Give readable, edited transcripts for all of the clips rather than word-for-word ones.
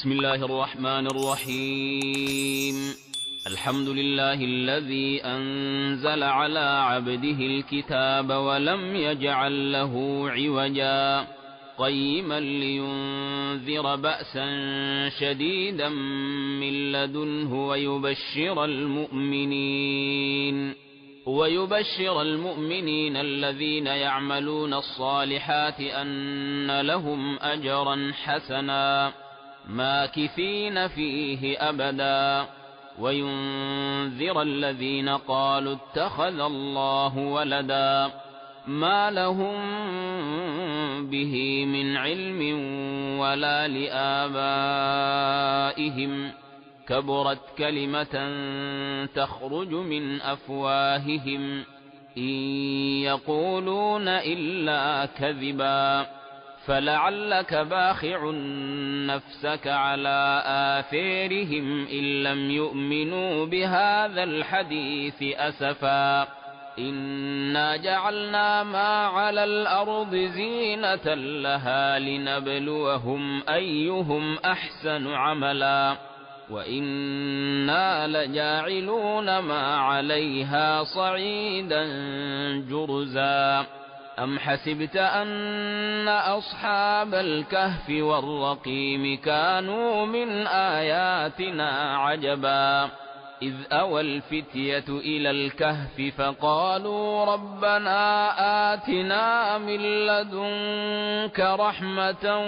بسم الله الرحمن الرحيم. الحمد لله الذي أنزل على عبده الكتاب ولم يجعل له عوجا قيما لينذر بأسا شديدا من لدنه ويبشر المؤمنين الذين يعملون الصالحات أن لهم أجرا حسنا ماكثين فيه أبدا وينذر الذين قالوا اتخذ الله ولدا ما لهم به من علم ولا لآبائهم كبرت كلمة تخرج من أفواههم إن يقولون إلا كذبا فلعلك باخع نفسك على آثارهم إن لم يؤمنوا بهذا الحديث أسفا إنا جعلنا ما على الأرض زينة لها لنبلوهم أيهم أحسن عملا وإنا لجاعلون ما عليها صعيدا جرزا أم حسبت أن أصحاب الكهف والرقيم كانوا من آياتنا عجبا إذ أوى الفتية إلى الكهف فقالوا ربنا آتنا من لدنك رحمة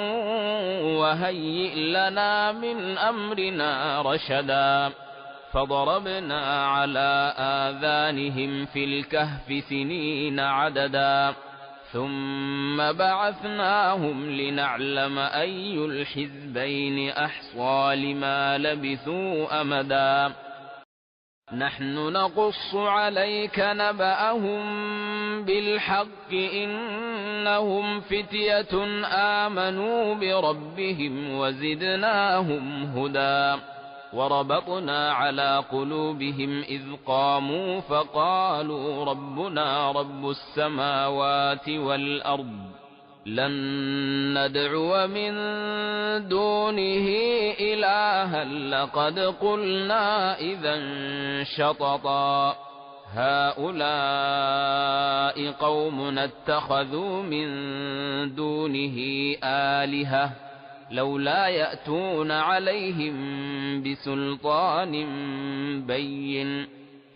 وهيئ لنا من أمرنا رشدا فضربنا على آذانهم في الكهف سنين عددا ثم بعثناهم لنعلم أي الحزبين أحصى لما لبثوا أمدا نحن نقص عليك نبأهم بالحق إنهم فتية آمنوا بربهم وزدناهم هدى وربطنا على قلوبهم إذ قاموا فقالوا ربنا رب السماوات والأرض لن ندعو من دونه إلها لقد قلنا إذا شططا هؤلاء قومنا اتخذوا من دونه آلهة لولا يأتون عليهم بسلطان بين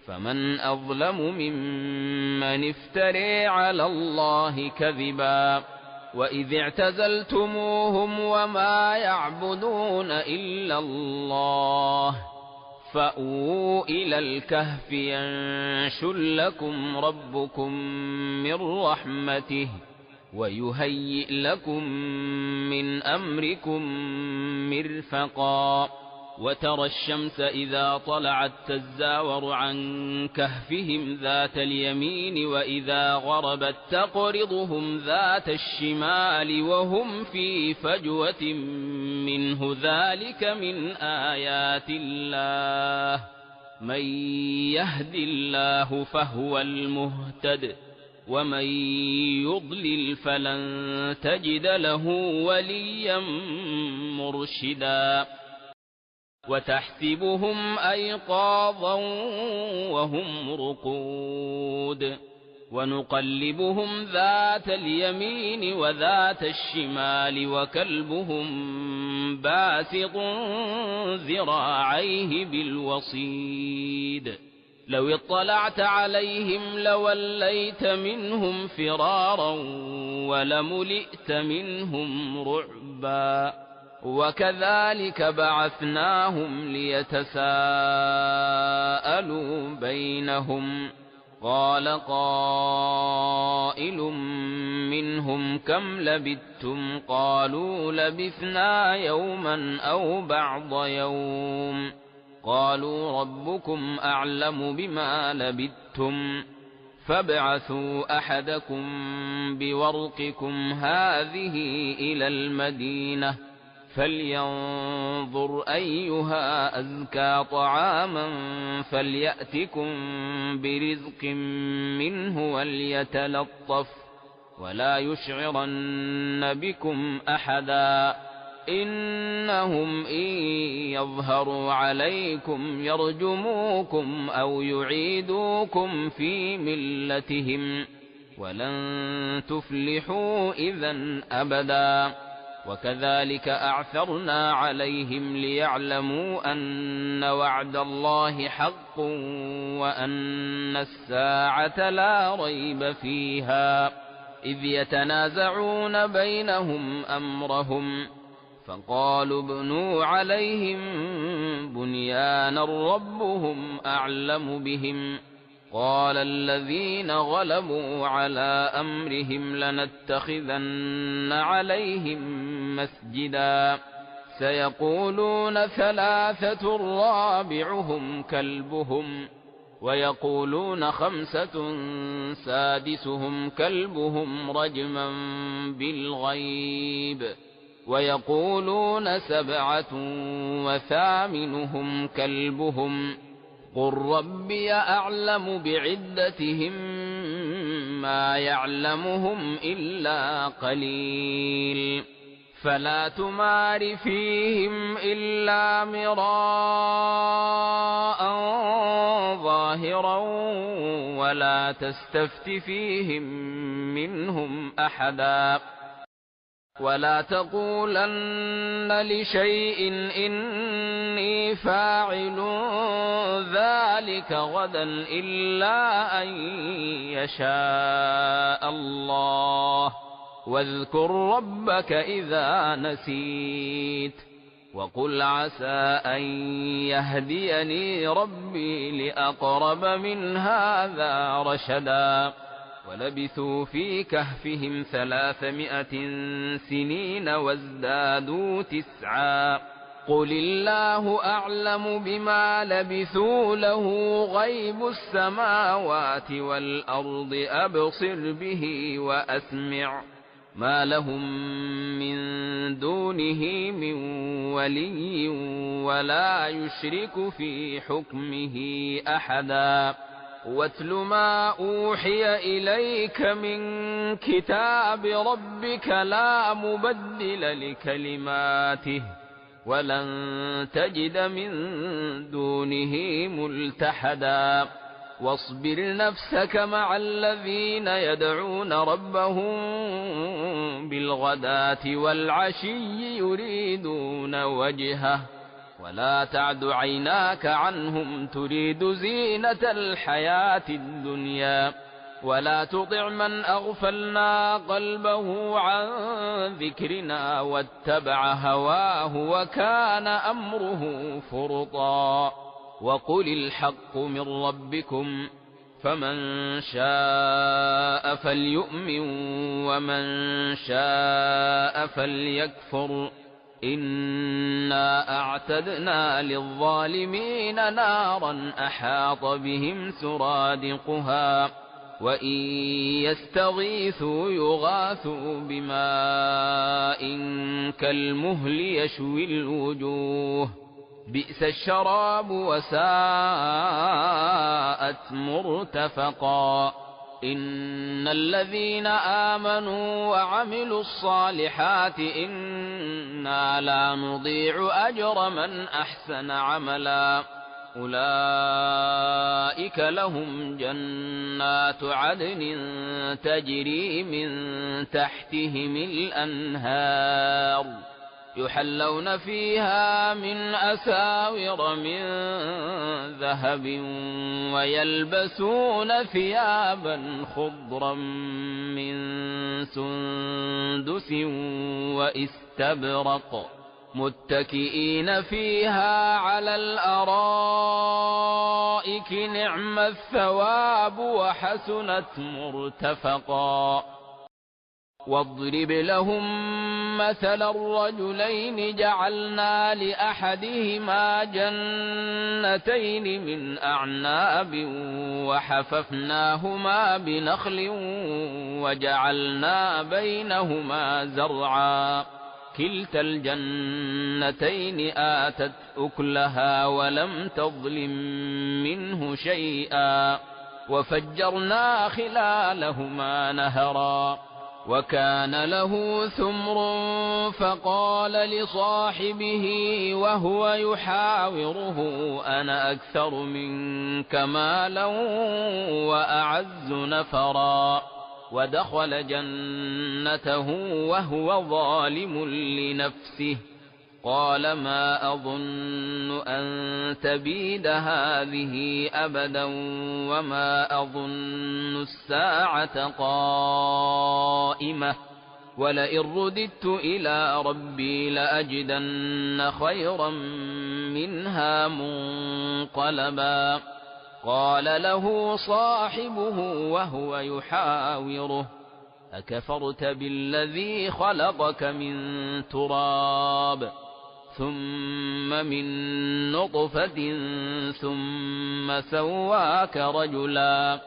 فمن أظلم ممن افتري على الله كذبا وإذ اعتزلتموهم وما يعبدون إلا الله فأووا إلى الكهف ينشر لكم ربكم من رحمته ويهيئ لكم من أمركم مرفقا وترى الشمس إذا طلعت تزاور عن كهفهم ذات اليمين وإذا غربت تقرضهم ذات الشمال وهم في فجوة منه ذلك من آيات الله من يهد الله فهو المهتد ومن يضلل فلن تجد له وليا مرشدا وتحسبهم أيقاظا وهم رقود ونقلبهم ذات اليمين وذات الشمال وكلبهم باسط ذراعيه بالوصيد لو اطلعت عليهم لوليت منهم فرارا ولملئت منهم رعبا وكذلك بعثناهم ليتساءلوا بينهم قال قائل منهم كم لبثتم قالوا لبثنا يوما أو بعض يوم قالوا ربكم أعلم بما لبثتم فابعثوا أحدكم بورقكم هذه إلى المدينة فلينظر أيها أزكى طعاما فليأتكم برزق منه وليتلطف ولا يشعرن بكم أحدا إنهم إن يظهروا عليكم يرجموكم أو يعيدوكم في ملتهم ولن تفلحوا إذا أبدا. وكذلك أعثرنا عليهم ليعلموا أن وعد الله حق وأن الساعة لا ريب فيها، إذ يتنازعون بينهم أمرهم فقالوا ابنوا عليهم بنيانا ربهم أعلم بهم. قال الذين غلبوا على أمرهم لنتخذن عليهم مسجدا سيقولون ثلاثة رابعهم كلبهم ويقولون خمسة سادسهم كلبهم رجما بالغيب ويقولون سبعة وثامنهم كلبهم قل ربي أعلم بعدتهم ما يعلمهم إلا قليل فلا تمار فيهم إلا مراء ظاهرا ولا تستفت فيهم منهم أحدا ولا تقولن لشيء إني فاعل ذلك غدا إلا أن يشاء الله واذكر ربك إذا نسيت وقل عسى أن يهديني ربي لأقرب من هذا رشدا. ولبثوا في كهفهم 300 سنين وازدادوا 9 قل الله أعلم بما لبثوا له غيب السماوات والأرض أبصر به وأسمع ما لهم من دونه من ولي ولا يشرك في حكمه أحدا. واتل ما أوحي إليك من كتاب ربك لا مبدل لكلماته ولن تجد من دونه ملتحدا. واصبر نفسك مع الذين يدعون ربهم بالغداة والعشي يريدون وجهه ولا تعد عيناك عنهم تريد زينة الحياة الدنيا ولا تطع من أغفلنا قلبه عن ذكرنا واتبع هواه وكان أمره فرطا. وقل الحق من ربكم فمن شاء فليؤمن ومن شاء فليكفر إنا أعتدنا للظالمين نارا أحاط بهم سرادقها وإن يستغيثوا يغاثوا بماء كالمهل يشوي الوجوه بئس الشراب وساءت مرتفقا. إن الذين آمنوا وعملوا الصالحات إنا لا نضيع أجر من أحسن عملا أولئك لهم جنات عدن تجري من تحتهم الأنهار يحلون فيها من أساور من ذهب ويلبسون ثيابا خضرا من سندس واستبرق متكئين فيها على الأرائك نعم الثواب وحسنت مرتفقا. واضرب لهم مثل الرجلين جعلنا لأحدهما جنتين من أعناب وحففناهما بنخل وجعلنا بينهما زرعا كلتا الجنتين آتت أكلها ولم تظلم منه شيئا وفجرنا خلالهما نهرا وكان له ثمر فقال لصاحبه وهو يحاوره أنا أكثر منك مالا وأعز نفرا. ودخل جنته وهو ظالم لنفسه قال ما أظن أن تبيد هذه أبدا وما أظن الساعة قائمة ولئن رددت إلى ربي لأجدن خيرا منها منقلبا. قال له صاحبه وهو يحاوره أكفرت بالذي خلقك من تراب ثم من نطفة ثم سواك رجلا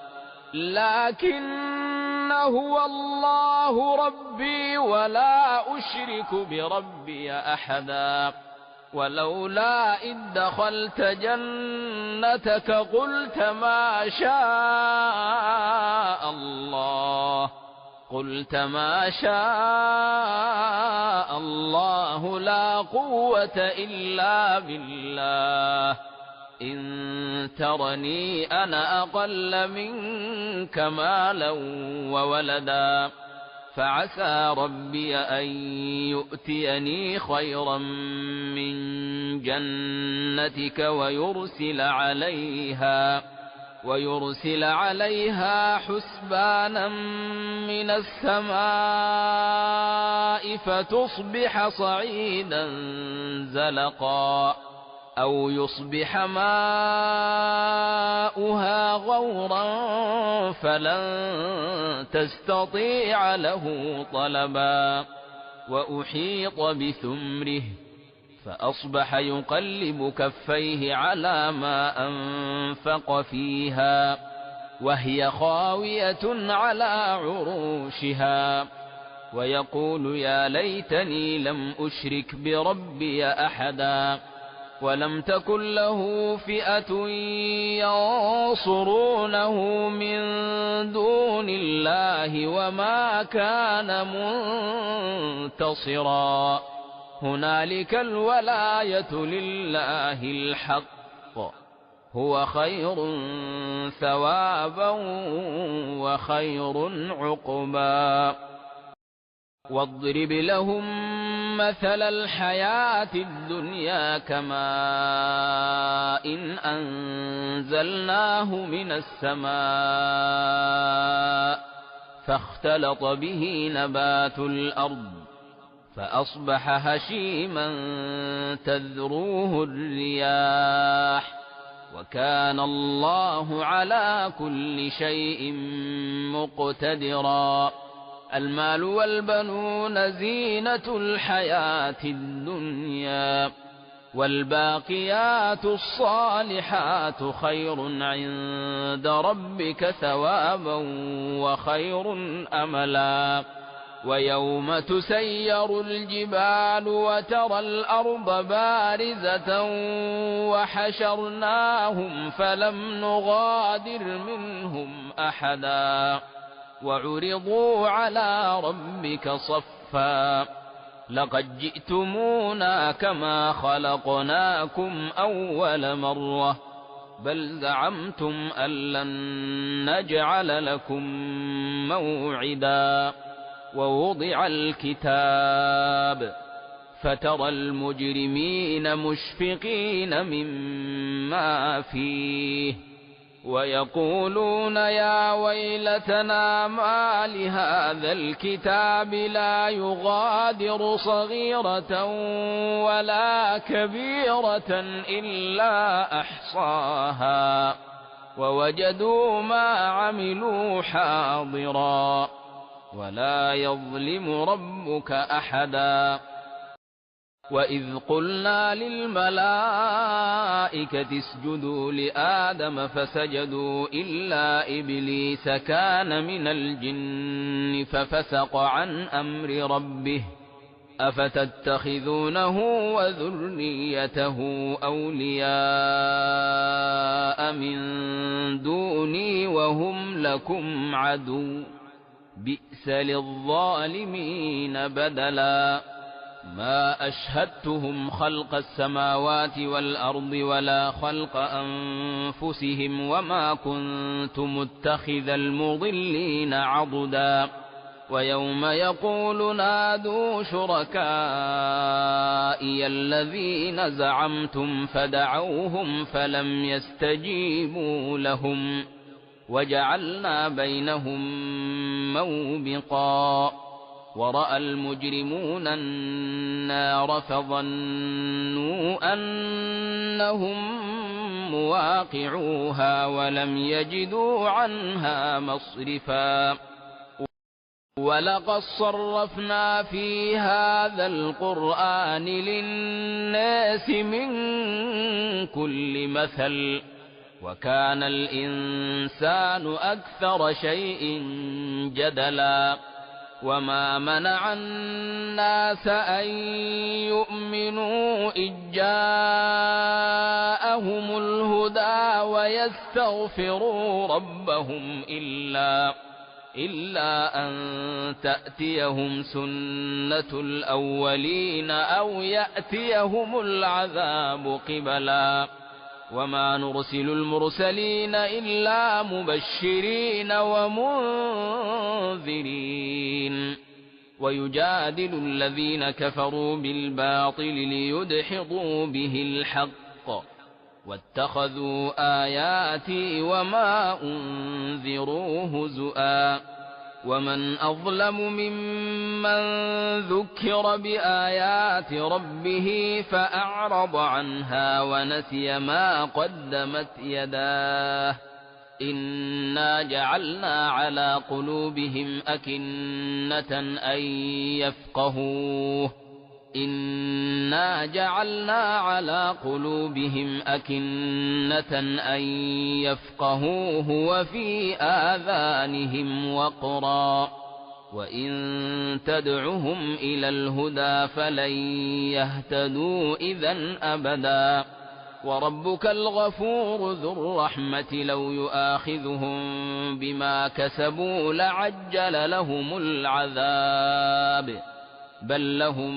لكن هو الله ربي ولا أشرك بربي أحدا. ولولا إذ دخلت جنتك قلت ما شاء الله لا قوة إلا بالله إن ترني أنا أقل منك مالا وولدا فعسى ربي أن يؤتيني خيرا من جنتك ويرسل عليها حسبانا من السماء فتصبح صعيدا زلقا أو يصبح ماؤها غورا فلن تستطيع له طلبا. وأحيط بثمره فأصبح يقلب كفيه على ما أنفق فيها وهي خاوية على عروشها ويقول يا ليتني لم أشرك بربي أحدا ولم تكن له فئة ينصرونه من دون الله وما كان منتصرا. هنالك الولاية لله الحق هو خير ثوابا وخير عقبا. واضرب لهم مثل الحياة الدنيا كماء إن أنزلناه من السماء فاختلط به نبات الأرض فأصبح هشيما تذروه الرياح وكان الله على كل شيء مقتدرا. المال والبنون زينة الحياة الدنيا والباقيات الصالحات خير عند ربك ثوابا وخير أملا. ويوم تسير الجبال وترى الأرض بارزة وحشرناهم فلم نغادر منهم أحدا وعرضوا على ربك صفا لقد جئتمونا كما خلقناكم أول مرة بل زعمتم أن لن نجعل لكم موعدا. ووضع الكتاب فترى المجرمين مشفقين مما فيه ويقولون يا ويلتنا ما لهذا الكتاب لا يغادر صغيرة ولا كبيرة إلا أحصاها ووجدوا ما عملوا حاضرا ولا يظلم ربك أحدا. وإذ قلنا للملائكة اسجدوا لآدم فسجدوا إلا إبليس كان من الجن ففسق عن أمر ربه أفتتخذونه وذريته أولياء من دوني وهم لكم عدو بئس للظالمين بدلا ما أشهدتهم خلق السماوات والأرض ولا خلق أنفسهم وما كنت متخذ المضلين عضدا ويوم يقول نادوا شركائي الذين زعمتم فدعوهم فلم يستجيبوا لهم وجعلنا بينهم موبقا ورأى المجرمون النار فظنوا أنهم مواقعوها ولم يجدوا عنها مصرفا ولقد صرفنا في هذا القرآن للناس من كل مثل وكان الإنسان أكثر شيء جدلا وما منع الناس أن يؤمنوا إذ جاءهم الهدى ويستغفروا ربهم إلا أن تأتيهم سنة الأولين أو يأتيهم العذاب قبلا وما نرسل المرسلين إلا مبشرين ومنذرين ويجادل الذين كفروا بالباطل ليدحضوا به الحق واتخذوا آياتي وما أنذروا هزؤا ومن أظلم ممن ذكر بآيات ربه فأعرض عنها ونسي ما قدمت يداه إنا جعلنا على قلوبهم أكنة أن يفقهوه وفي آذانهم وقرا وإن تدعهم إلى الهدى فلن يهتدوا إذا أبدا وربك الغفور ذو الرحمة لو يؤاخذهم بما كسبوا لعجل لهم العذاب بل لهم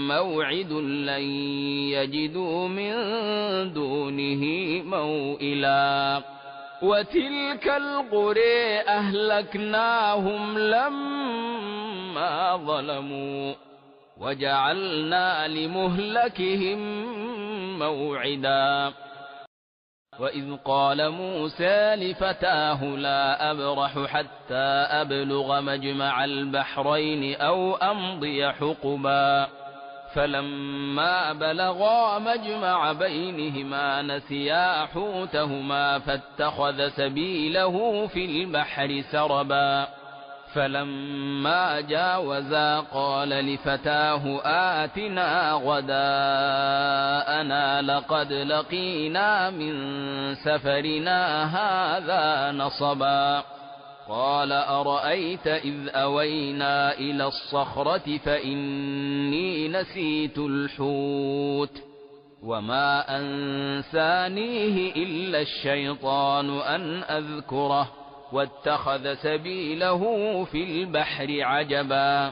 موعد لن يجدوا من دونه موئلا وتلك القرى أهلكناهم لما ظلموا وجعلنا لمهلكهم موعدا وإذ قال موسى لفتاه لا أبرح حتى أبلغ مجمع البحرين أو أمضي حقبا فلما بلغا مجمع بينهما نسيا حوتهما فاتخذ سبيله في البحر سربا فلما جاوزا قال لفتاه آتنا غداءنا لقد لقينا من سفرنا هذا نصبا قال أرأيت إذ أوينا إلى الصخرة فإني نسيت الحوت وما أنسانيه إلا الشيطان أن أذكره واتخذ سبيله في البحر عجبا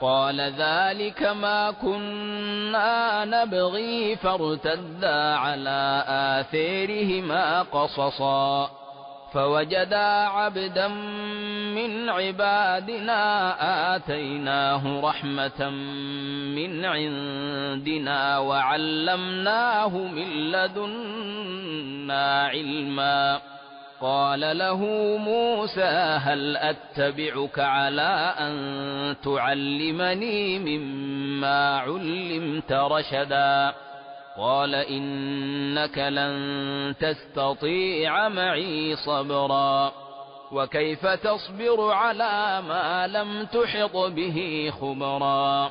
قال ذلك ما كنا نبغي فارتدا على آثارهما قصصا فوجدا عبدا من عبادنا آتيناه رحمة من عندنا وعلمناه من لدنا علما قال له موسى هل أتبعك على أن تعلمني مما علمت رشدا قال إنك لن تستطيع معي صبرا وكيف تصبر على ما لم تحط به خبرا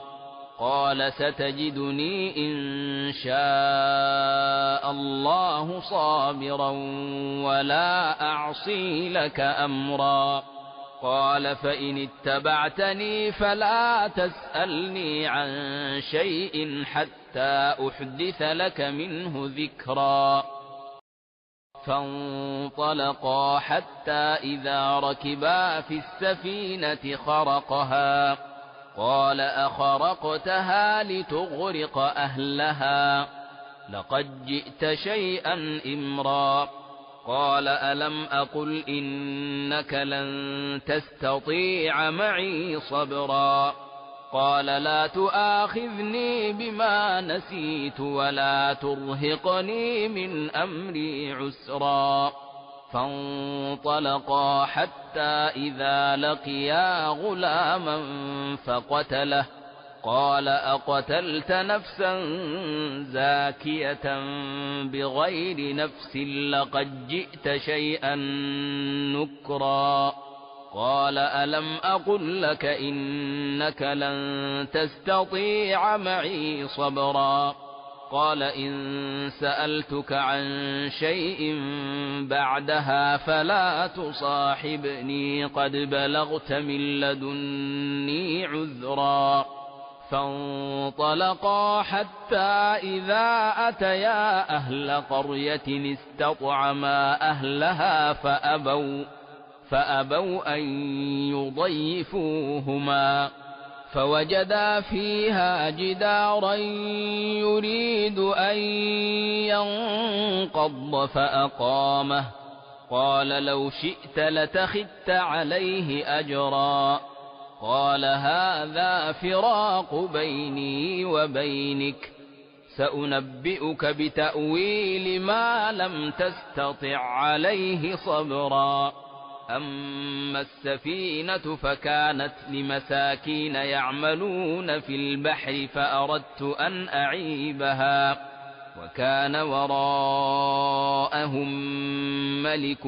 قال ستجدني إن شاء الله صابرا ولا أعصي لك أمرا قال فإن اتبعتني فلا تسألني عن شيء حتى أحدث لك منه ذكرا فانطلقا حتى إذا ركبا في السفينة خرقها قال أخرقتها لتغرق أهلها لقد جئت شيئا إمرا قال ألم أقل إنك لن تستطيع معي صبرا قال لا تؤاخذني بما نسيت ولا ترهقني من أمري عسرا فانطلقا حتى إذا لقيا غلاما فقتله قال أقتلت نفسا زاكية بغير نفس لقد جئت شيئا نكرا قال ألم أقل لك إنك لن تستطيع معي صبرا قال إن سألتك عن شيء بعدها فلا تصاحبني قد بلغت من لدني عذرا فانطلقا حتى إذا أتيا أهل قرية استطعما أهلها فأبوا أن يضيفوهما فوجدا فيها جدارا يريد أن ينقض فأقامه قال لو شئت لتخذت عليه أجرا قال هذا فراق بيني وبينك سأنبئك بتأويل ما لم تستطع عليه صبرا أما السفينة فكانت لمساكين يعملون في البحر فأردت أن أعيبها وكان وراءهم ملك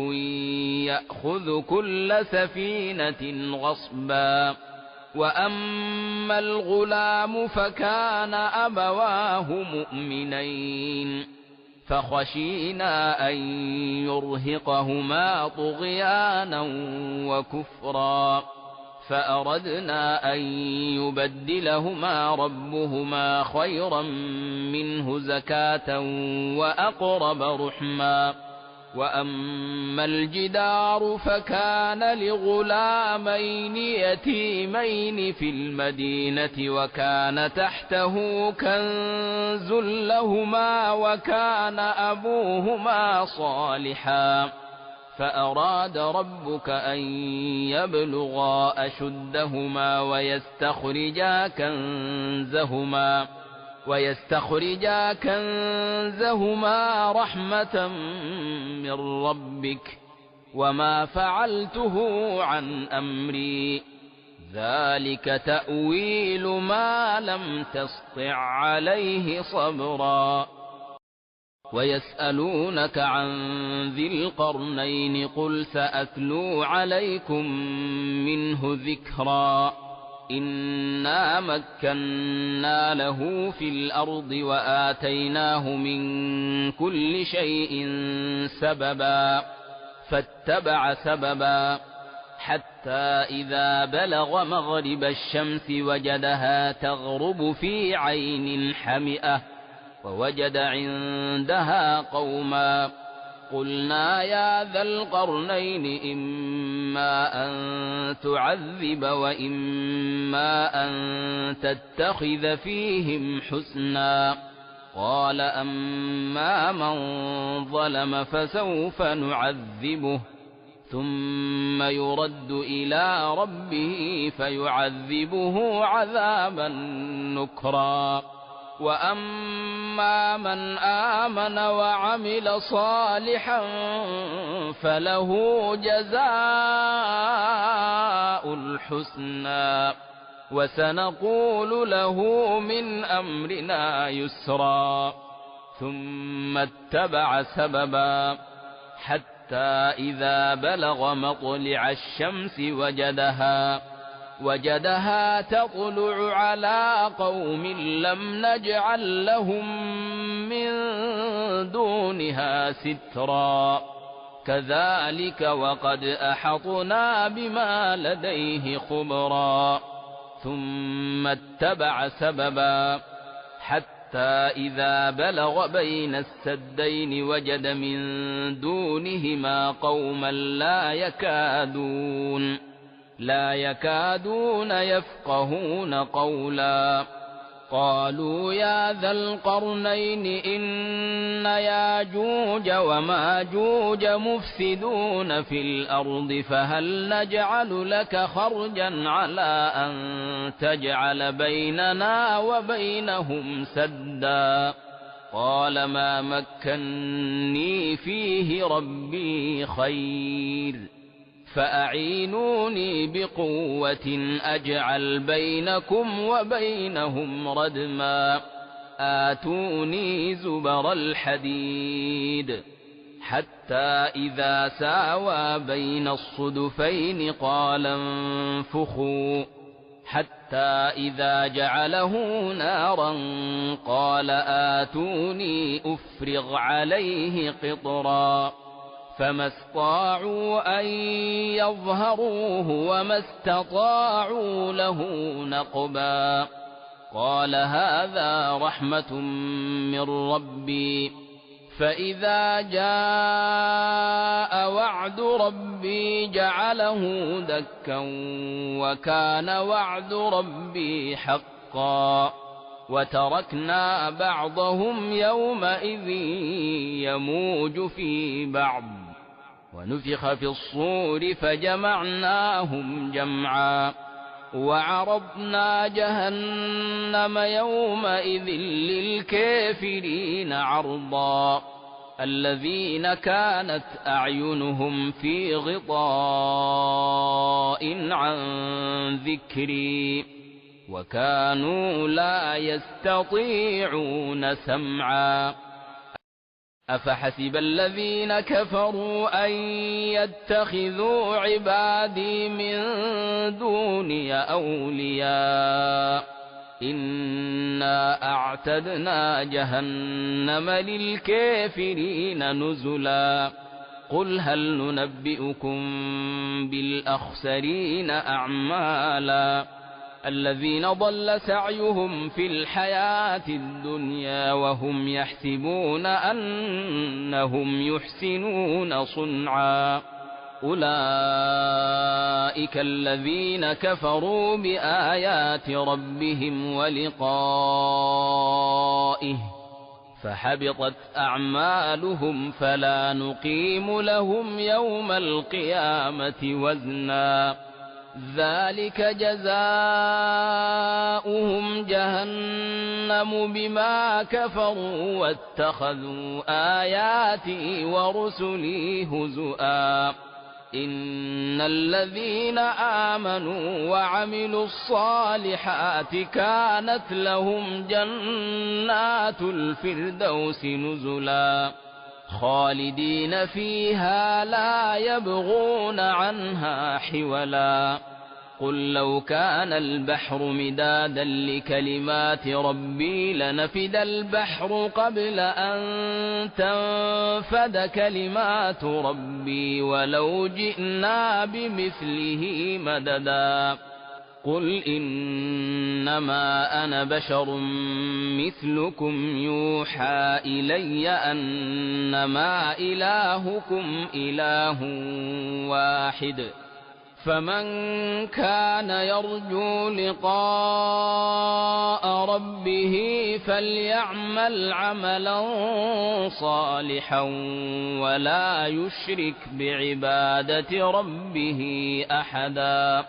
يأخذ كل سفينة غصبا وأما الغلام فكان أبواه مؤمنين فخشينا أن يرهقهما طغيانا وكفرا فأردنا أن يبدلهما ربهما خيرا منه زكاة وأقرب رحما وأما الجدار فكان لغلامين يتيمين في المدينة وكان تحته كنز لهما وكان أبوهما صالحا فأراد ربك أن يبلغا أشدهما ويستخرجا كنزهما رحمة من ربك وما فعلته عن أمري ذلك تأويل ما لم تسطع عليه صبرا ويسألونك عن ذي القرنين قل سأتلو عليكم منه ذكرا إنا مكنا له في الأرض وآتيناه من كل شيء سببا فاتبع سببا حتى إذا بلغ مغرب الشمس وجدها تغرب في عين حمئة ووجد عندها قوما قلنا يا ذا القرنين إما أن تعذب وإما أن تتخذ فيهم حسنا قال أما من ظلم فسوف نعذبه ثم يرد إلى ربه فيعذبه عذابا نكرا وأما من آمن وعمل صالحا فله جزاء الحسنى وسنقول له من أمرنا يسرا ثم اتبع سببا حتى إذا بلغ مطلع الشمس وجدها تطلع على قوم لم نجعل لهم من دونها سترا كذلك وقد أحطنا بما لديه خبرا ثم اتبع سببا حتى إذا بلغ بين السدين وجد من دونهما قوما لا يكادون يفقهون قولا. قالوا يا ذا القرنين إن ياجوج وماجوج مفسدون في الأرض فهل نجعل لك خرجا على أن تجعل بيننا وبينهم سدا. قال ما مكني فيه ربي خير فأعينوني بقوة أجعل بينكم وبينهم ردما. آتوني زبر الحديد حتى إذا ساوى بين الصدفين قال انفخوا حتى إذا جعله نارا قال آتوني أفرغ عليه قطرا. فما استطاعوا أن يظهروه وما استطاعوا له نقبا. قال هذا رحمة من ربي فإذا جاء وعد ربي جعله دكا وكان وعد ربي حقا. وتركنا بعضهم يومئذ يموج في بعض ونفخ في الصور فجمعناهم جمعا. وعرضنا جهنم يومئذ للكافرين عرضا. الذين كانت أعينهم في غطاء عن ذكري وكانوا لا يستطيعون سمعا. أفحسب الذين كفروا أن يتخذوا عبادي من دوني أولياء إنا أعتدنا جهنم للكافرين نزلا. قل هل ننبئكم بالأخسرين أعمالا الذين ضل سعيهم في الحياة الدنيا وهم يحسبون أنهم يحسنون صنعا. أولئك الذين كفروا بآيات ربهم ولقائه فحبطت أعمالهم فلا نقيم لهم يوم القيامة وزنا. ذلك جزاؤهم جهنم بما كفروا واتخذوا آياتي ورسلي هزؤا. إن الذين آمنوا وعملوا الصالحات كانت لهم جنات الفردوس نزلا خالدين فيها لا يبغون عنها حولا. قل لو كان البحر مدادا لكلمات ربي لنفد البحر قبل أن تنفد كلمات ربي ولو جئنا بمثله مددا. قل إنما أنا بشر مثلكم يوحى إلي أنما إلهكم إله واحد فمن كان يرجو لقاء ربه فليعمل عملا صالحا ولا يشرك بعبادة ربه أحدا.